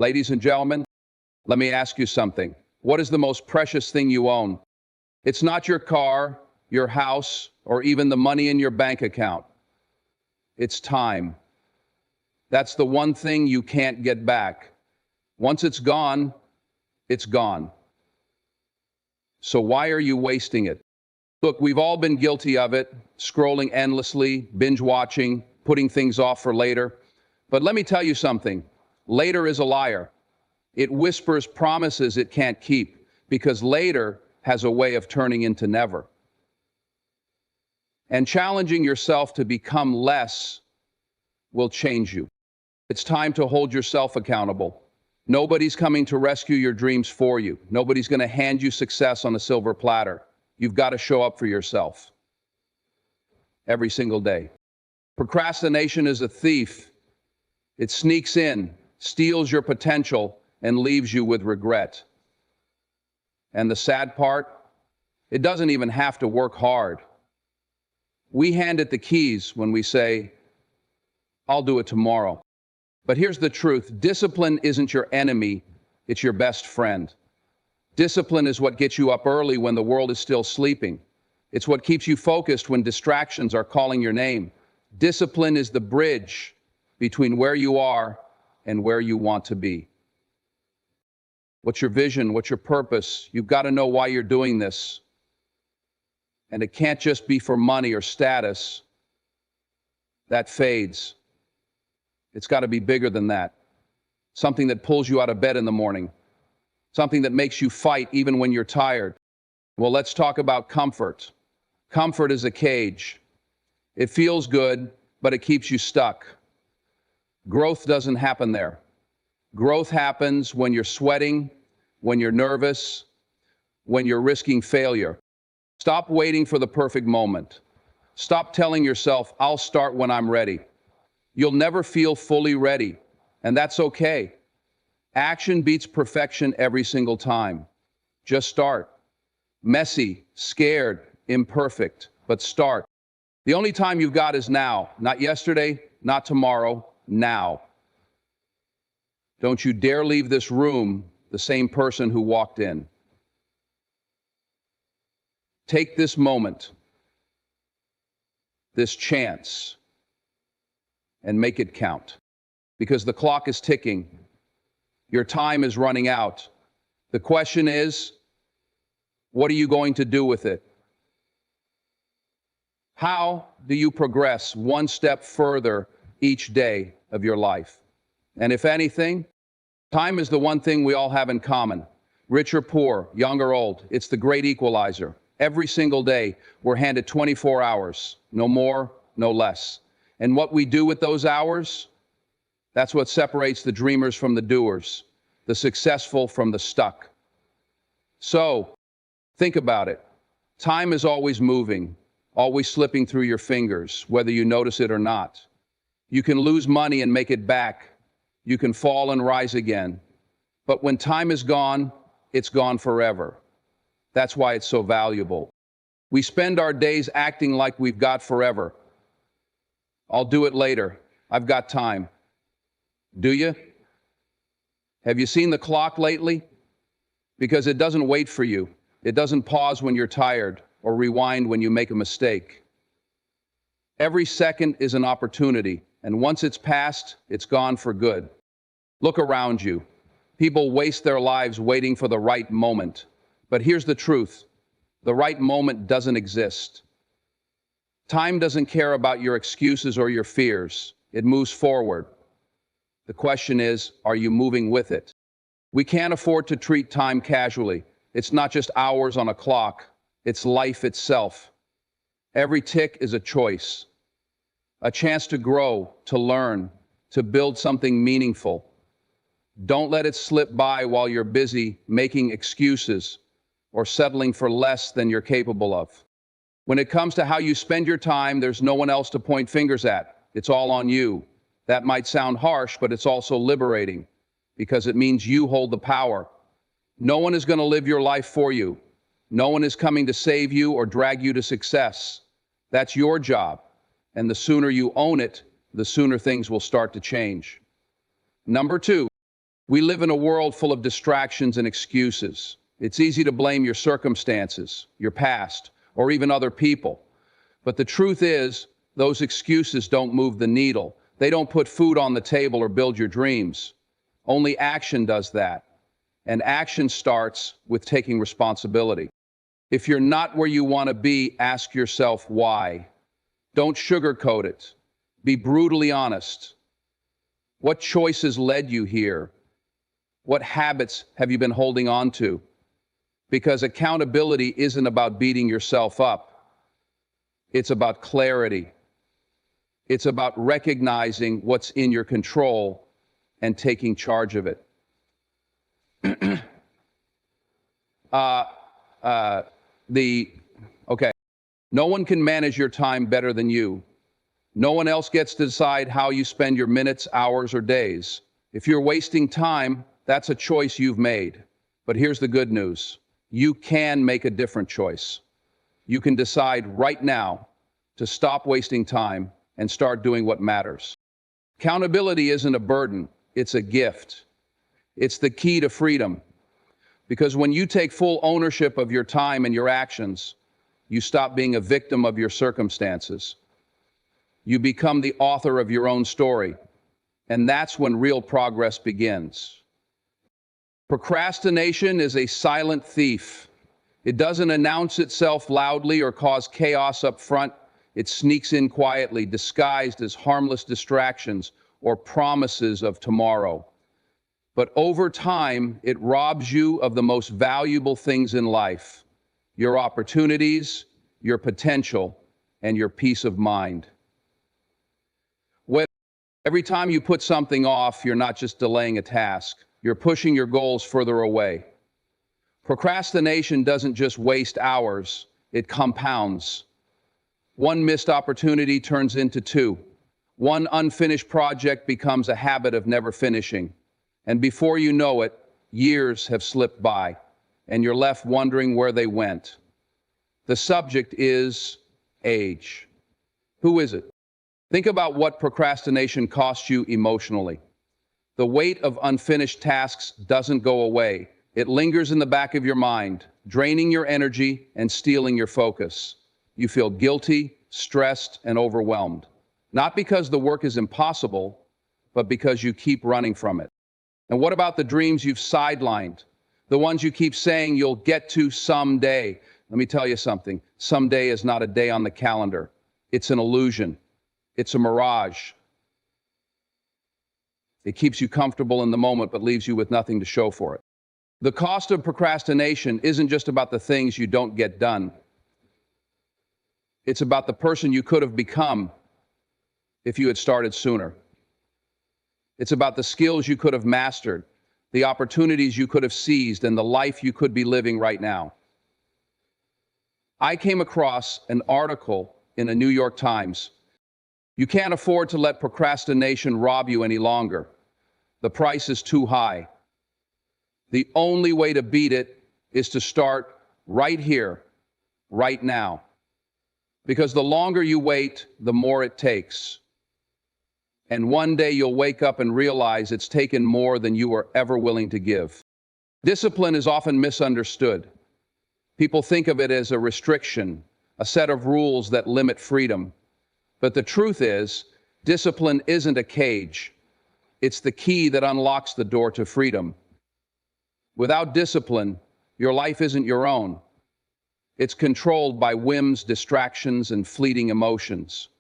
Ladies and gentlemen, let me ask you something. What is the most precious thing you own? It's not your car, your house, or even the money in your bank account. It's time. That's the one thing you can't get back. Once it's gone, it's gone. So why are you wasting it? Look, we've all been guilty of it, scrolling endlessly, binge watching, putting things off for later. But let me tell you something. Later is a liar. It whispers promises it can't keep because later has a way of turning into never. And challenging yourself to become less will change you. It's time to hold yourself accountable. Nobody's coming to rescue your dreams for you. Nobody's going to hand you success on a silver platter. You've got to show up for yourself every single day. Procrastination is a thief. It sneaks in, steals your potential, and leaves you with regret. And the sad part, it doesn't even have to work hard. We hand it the keys when we say, I'll do it tomorrow. But here's the truth. Discipline isn't your enemy, it's your best friend. Discipline is what gets you up early when the world is still sleeping. It's what keeps you focused when distractions are calling your name. Discipline is the bridge between where you are and where you want to be. What's your vision? What's your purpose? You've got to know why you're doing this. And it can't just be for money or status. That fades. It's got to be bigger than that. Something that pulls you out of bed in the morning. Something that makes you fight even when you're tired. Well, let's talk about comfort. Comfort is a cage. It feels good, but it keeps you stuck. Growth doesn't happen there. Growth happens when you're sweating, when you're nervous, when you're risking failure. Stop waiting for the perfect moment. Stop telling yourself, I'll start when I'm ready. You'll never feel fully ready, and that's okay. Action beats perfection every single time. Just start. Messy, scared, imperfect, but start. The only time you've got is now. Not yesterday, not tomorrow, now. Don't you dare leave this room the same person who walked in. Take this moment, this chance, and make it count. Because the clock is ticking. Your time is running out. The question is, what are you going to do with it? How do you progress one step further each day of your life? And if anything, time is the one thing we all have in common. Rich or poor, young or old, it's the great equalizer. Every single day, we're handed 24 hours, no more, no less. And what we do with those hours, that's what separates the dreamers from the doers, the successful from the stuck. So, think about it. Time is always moving, always slipping through your fingers, whether you notice it or not. You can lose money and make it back. You can fall and rise again. But when time is gone, it's gone forever. That's why it's so valuable. We spend our days acting like we've got forever. I'll do it later. I've got time. Do you? Have you seen the clock lately? Because it doesn't wait for you. It doesn't pause when you're tired or rewind when you make a mistake. Every second is an opportunity, and once it's passed, it's gone for good. Look around you. People waste their lives waiting for the right moment. But here's the truth. The right moment doesn't exist. Time doesn't care about your excuses or your fears. It moves forward. The question is, are you moving with it? We can't afford to treat time casually. It's not just hours on a clock. It's life itself. Every tick is a choice. A chance to grow, to learn, to build something meaningful. Don't let it slip by while you're busy making excuses or settling for less than you're capable of. When it comes to how you spend your time, there's no one else to point fingers at. It's all on you. That might sound harsh, but it's also liberating because it means you hold the power. No one is going to live your life for you. No one is coming to save you or drag you to success. That's your job. And the sooner you own it, the sooner things will start to change. Number two, We live in a world full of distractions and excuses. It's easy to blame your circumstances, your past, or even other people. But the truth is, those excuses don't move the needle. They don't put food on the table or build your dreams. Only action does that. And action starts with taking responsibility. If you're not where you want to be, ask yourself why. Don't sugarcoat it. Be brutally honest. What choices led you here? What habits have you been holding on to? Because accountability isn't about beating yourself up. It's about clarity. It's about recognizing what's in your control and taking charge of it. No one can manage your time better than you. No one else gets to decide how you spend your minutes, hours, or days. If you're wasting time, that's a choice you've made. But here's the good news. You can make a different choice. You can decide right now to stop wasting time and start doing what matters. Accountability isn't a burden, it's a gift. It's the key to freedom. Because when you take full ownership of your time and your actions, you stop being a victim of your circumstances. You become the author of your own story. And that's when real progress begins. Procrastination is a silent thief. It doesn't announce itself loudly or cause chaos up front. It sneaks in quietly, disguised as harmless distractions or promises of tomorrow. But over time, it robs you of the most valuable things in life: your opportunities, your potential, and your peace of mind. Every time you put something off, you're not just delaying a task, you're pushing your goals further away. Procrastination doesn't just waste hours, it compounds. One missed opportunity turns into two. One unfinished project becomes a habit of never finishing. And before you know it, years have slipped by, and you're left wondering where they went. The subject is age. Who is it? Think about what procrastination costs you emotionally. The weight of unfinished tasks doesn't go away. It lingers in the back of your mind, draining your energy and stealing your focus. You feel guilty, stressed, and overwhelmed. Not because the work is impossible, but because you keep running from it. And what about the dreams you've sidelined? The ones you keep saying you'll get to someday. Let me tell you something. Someday is not a day on the calendar. It's an illusion. It's a mirage. It keeps you comfortable in the moment, but leaves you with nothing to show for it. The cost of procrastination isn't just about the things you don't get done. It's about the person you could have become if you had started sooner. It's about the skills you could have mastered, the opportunities you could have seized, and the life you could be living right now. I came across an article in a New York Times. You can't afford to let procrastination rob you any longer. The price is too high. The only way to beat it is to start right here, right now. Because the longer you wait, the more it takes. And one day you'll wake up and realize it's taken more than you were ever willing to give. Discipline is often misunderstood. People think of it as a restriction, a set of rules that limit freedom. But the truth is, discipline isn't a cage. It's the key that unlocks the door to freedom. Without discipline, your life isn't your own. It's controlled by whims, distractions, and fleeting emotions.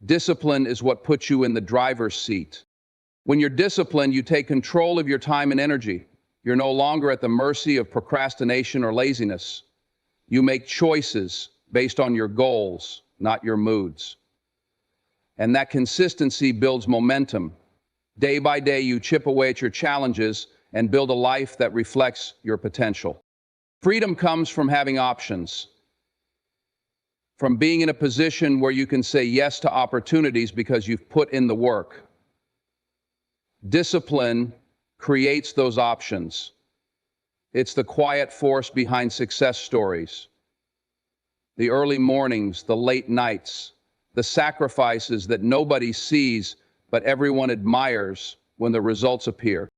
Discipline is what puts you in the driver's seat. When you're disciplined, you take control of your time and energy. You're no longer at the mercy of procrastination or laziness. You make choices based on your goals, not your moods. And that consistency builds momentum. Day by day, you chip away at your challenges and build a life that reflects your potential. Freedom comes from having options, from being in a position where you can say yes to opportunities because you've put in the work. Discipline creates those options. It's the quiet force behind success stories. The early mornings, the late nights, the sacrifices that nobody sees but everyone admires when the results appear.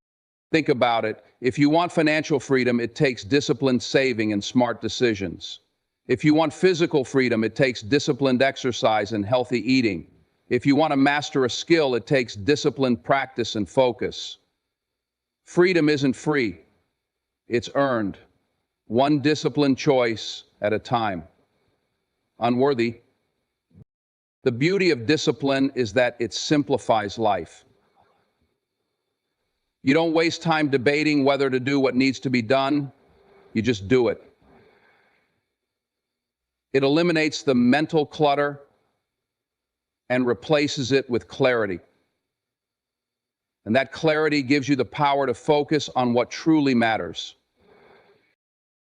Think about it. If you want financial freedom, it takes disciplined saving and smart decisions. If you want physical freedom, it takes disciplined exercise and healthy eating. If you want to master a skill, it takes disciplined practice and focus. Freedom isn't free, it's earned, one disciplined choice at a time. Unworthy. The beauty of discipline is that it simplifies life. You don't waste time debating whether to do what needs to be done, you just do it. It eliminates the mental clutter and replaces it with clarity. And that clarity gives you the power to focus on what truly matters.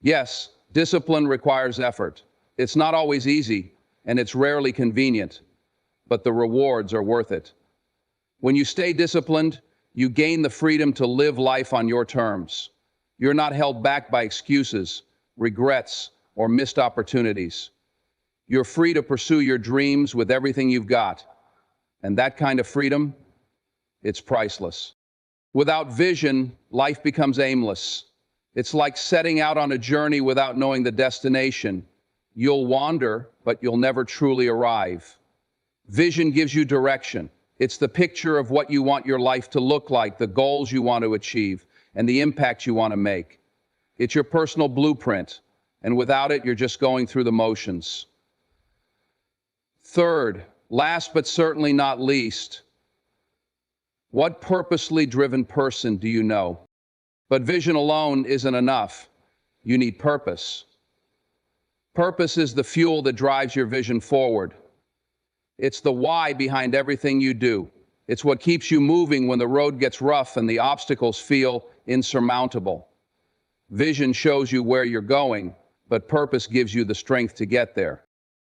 Yes, discipline requires effort. It's not always easy, and it's rarely convenient, but the rewards are worth it. When you stay disciplined, you gain the freedom to live life on your terms. You're not held back by excuses, regrets, or missed opportunities. You're free to pursue your dreams with everything you've got. And that kind of freedom, it's priceless. Without vision, life becomes aimless. It's like setting out on a journey without knowing the destination. You'll wander, but you'll never truly arrive. Vision gives you direction. It's the picture of what you want your life to look like, the goals you want to achieve, and the impact you want to make. It's your personal blueprint, and without it, you're just going through the motions. Third, last but certainly not least, what purposely driven person do you know? But vision alone isn't enough. You need purpose. Purpose is the fuel that drives your vision forward. It's the why behind everything you do. It's what keeps you moving when the road gets rough and the obstacles feel insurmountable. Vision shows you where you're going, but purpose gives you the strength to get there.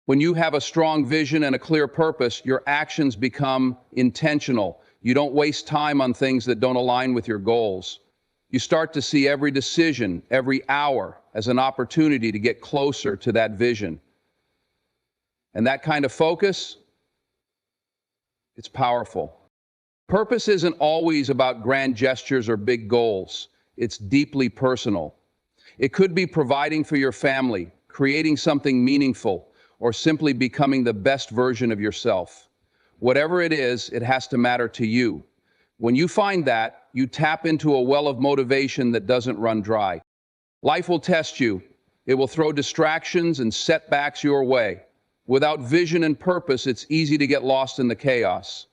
When you have a strong vision and a clear purpose, your actions become intentional. You don't waste time on things that don't align with your goals. You start to see every decision, every hour, as an opportunity to get closer to that vision. And that kind of focus, it's powerful. Purpose isn't always about grand gestures or big goals. It's deeply personal. It could be providing for your family, creating something meaningful, or simply becoming the best version of yourself. Whatever it is, it has to matter to you. When you find that, you tap into a well of motivation that doesn't run dry. Life will test you. It will throw distractions and setbacks your way. Without vision and purpose, it's easy to get lost in the chaos.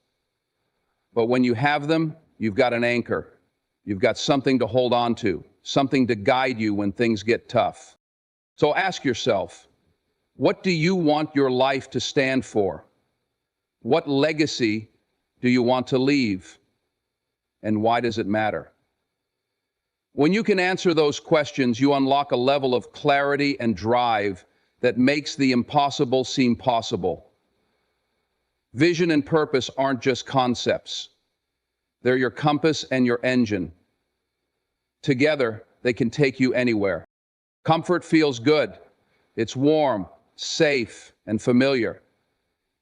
But when you have them, you've got an anchor. You've got something to hold on to, something to guide you when things get tough. So ask yourself, what do you want your life to stand for? What legacy do you want to leave? And why does it matter? When you can answer those questions, you unlock a level of clarity and drive that makes the impossible seem possible. Vision and purpose aren't just concepts. They're your compass and your engine. Together, they can take you anywhere. Comfort feels good. It's warm, safe, and familiar.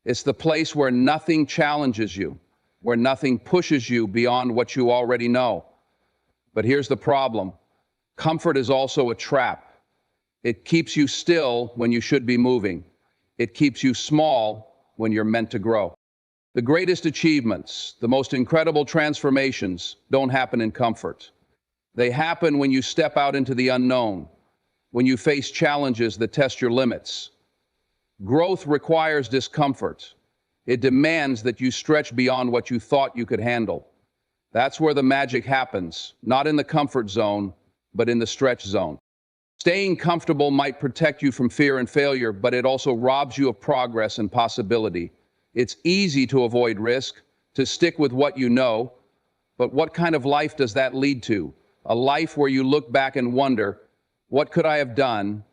It's the place where nothing challenges you, where nothing pushes you beyond what you already know. But here's the problem. Comfort is also a trap. It keeps you still when you should be moving. It keeps you small when you're meant to grow. The greatest achievements, the most incredible transformations don't happen in comfort. They happen when you step out into the unknown, when you face challenges that test your limits. Growth requires discomfort. It demands that you stretch beyond what you thought you could handle. That's where the magic happens, not in the comfort zone, but in the stretch zone. Staying comfortable might protect you from fear and failure, but it also robs you of progress and possibility. It's easy to avoid risk, to stick with what you know, but what kind of life does that lead to? A life where you look back and wonder, what could I have done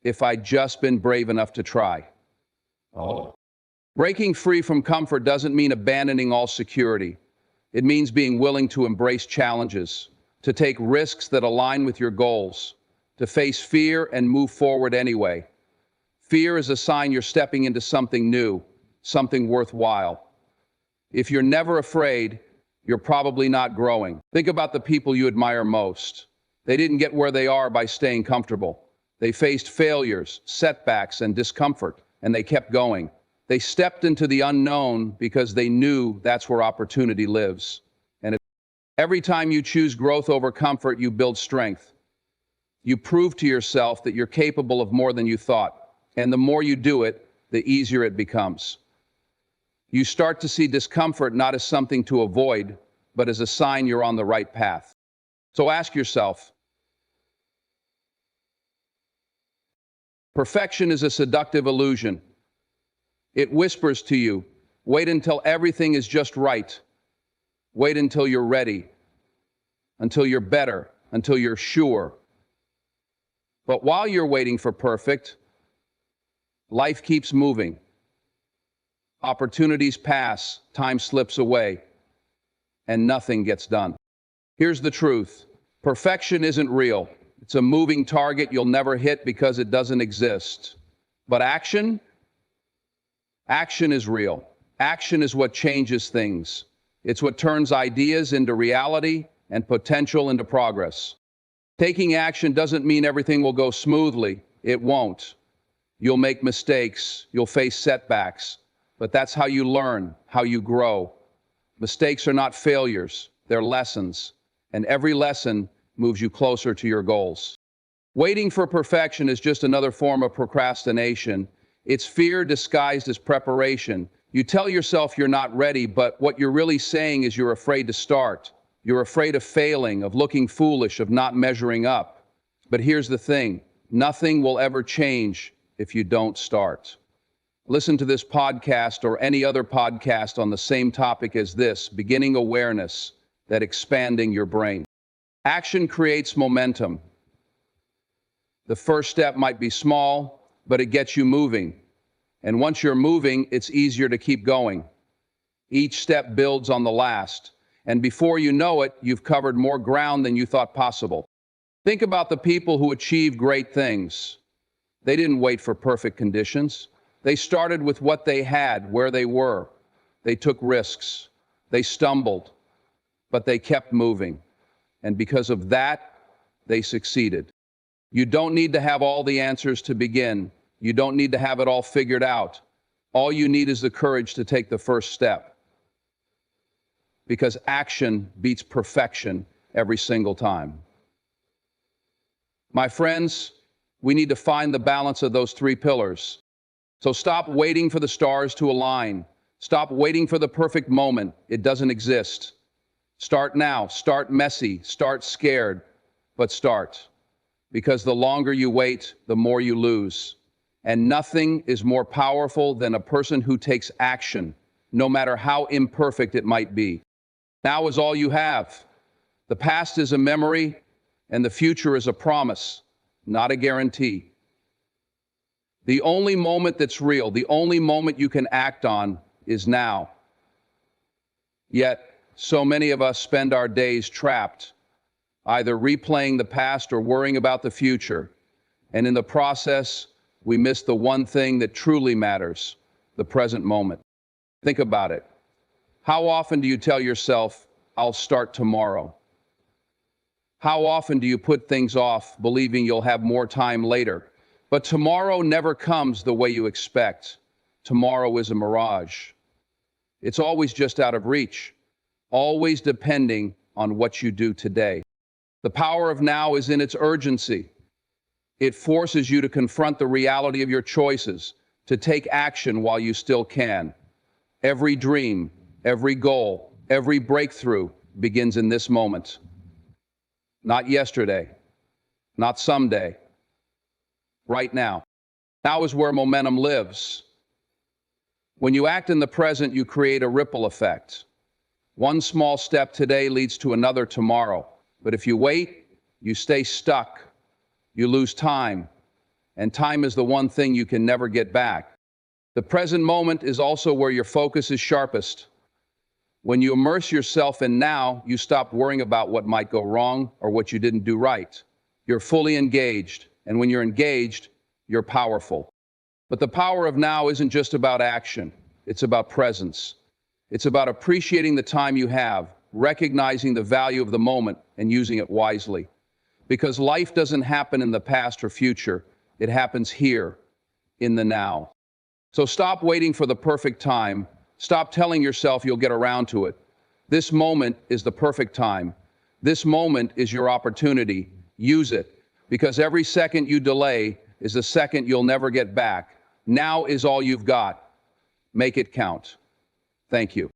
if I'd just been brave enough to try? Breaking free from comfort doesn't mean abandoning all security. It means being willing to embrace challenges, to take risks that align with your goals, to face fear and move forward anyway. Fear is a sign you're stepping into something new, something worthwhile. If you're never afraid, you're probably not growing. Think about the people you admire most. They didn't get where they are by staying comfortable. They faced failures, setbacks, and discomfort, and they kept going. They stepped into the unknown because they knew that's where opportunity lives. And every time you choose growth over comfort, you build strength. You prove to yourself that you're capable of more than you thought. And the more you do it, the easier it becomes. You start to see discomfort not as something to avoid, but as a sign you're on the right path. So ask yourself, perfection is a seductive illusion. It whispers to you, wait until everything is just right. Wait until you're ready, until you're better, until you're sure. But while you're waiting for perfect, life keeps moving. Opportunities pass, time slips away, and nothing gets done. Here's the truth. Perfection isn't real. It's a moving target you'll never hit because it doesn't exist. But action is real. Action is what changes things. It's what turns ideas into reality and potential into progress. Taking action doesn't mean everything will go smoothly. It won't. You'll make mistakes. You'll face setbacks. But that's how you learn, how you grow. Mistakes are not failures. They're lessons. And every lesson moves you closer to your goals. Waiting for perfection is just another form of procrastination. It's fear disguised as preparation. You tell yourself you're not ready, but what you're really saying is you're afraid to start. You're afraid of failing, of looking foolish, of not measuring up. But here's the thing, nothing will ever change if you don't start. Listen to this podcast or any other podcast on the same topic as this, beginning awareness, that expanding your brain. Action creates momentum. The first step might be small, but it gets you moving. And once you're moving, it's easier to keep going. Each step builds on the last. And before you know it, you've covered more ground than you thought possible. Think about the people who achieve great things. They didn't wait for perfect conditions. They started with what they had, where they were. They took risks. They stumbled, but they kept moving. And because of that, they succeeded. You don't need to have all the answers to begin. You don't need to have it all figured out. All you need is the courage to take the first step. Because action beats perfection every single time. My friends, we need to find the balance of those three pillars. So stop waiting for the stars to align. Stop waiting for the perfect moment. It doesn't exist. Start now. Start messy. Start scared. But start. Because the longer you wait, the more you lose. And nothing is more powerful than a person who takes action, no matter how imperfect it might be. Now is all you have. The past is a memory, and the future is a promise, not a guarantee. The only moment that's real, the only moment you can act on is now. Yet, so many of us spend our days trapped, either replaying the past or worrying about the future. And in the process, we miss the one thing that truly matters, the present moment. Think about it. How often do you tell yourself, I'll start tomorrow? How often do you put things off, believing you'll have more time later? But tomorrow never comes the way you expect. Tomorrow is a mirage. It's always just out of reach, always depending on what you do today. The power of now is in its urgency. It forces you to confront the reality of your choices, to take action while you still can. Every dream, every goal, every breakthrough begins in this moment. Not yesterday, not someday, right now. Now is where momentum lives. When you act in the present, you create a ripple effect. One small step today leads to another tomorrow. But if you wait, you stay stuck. You lose time. And time is the one thing you can never get back. The present moment is also where your focus is sharpest. When you immerse yourself in now, you stop worrying about what might go wrong or what you didn't do right. You're fully engaged. And when you're engaged, you're powerful. But the power of now isn't just about action. It's about presence. It's about appreciating the time you have, recognizing the value of the moment and using it wisely. Because life doesn't happen in the past or future, it happens here, in the now. So stop waiting for the perfect time. Stop telling yourself you'll get around to it. This moment is the perfect time. This moment is your opportunity. Use it, because every second you delay is a second you'll never get back. Now is all you've got. Make it count. Thank you.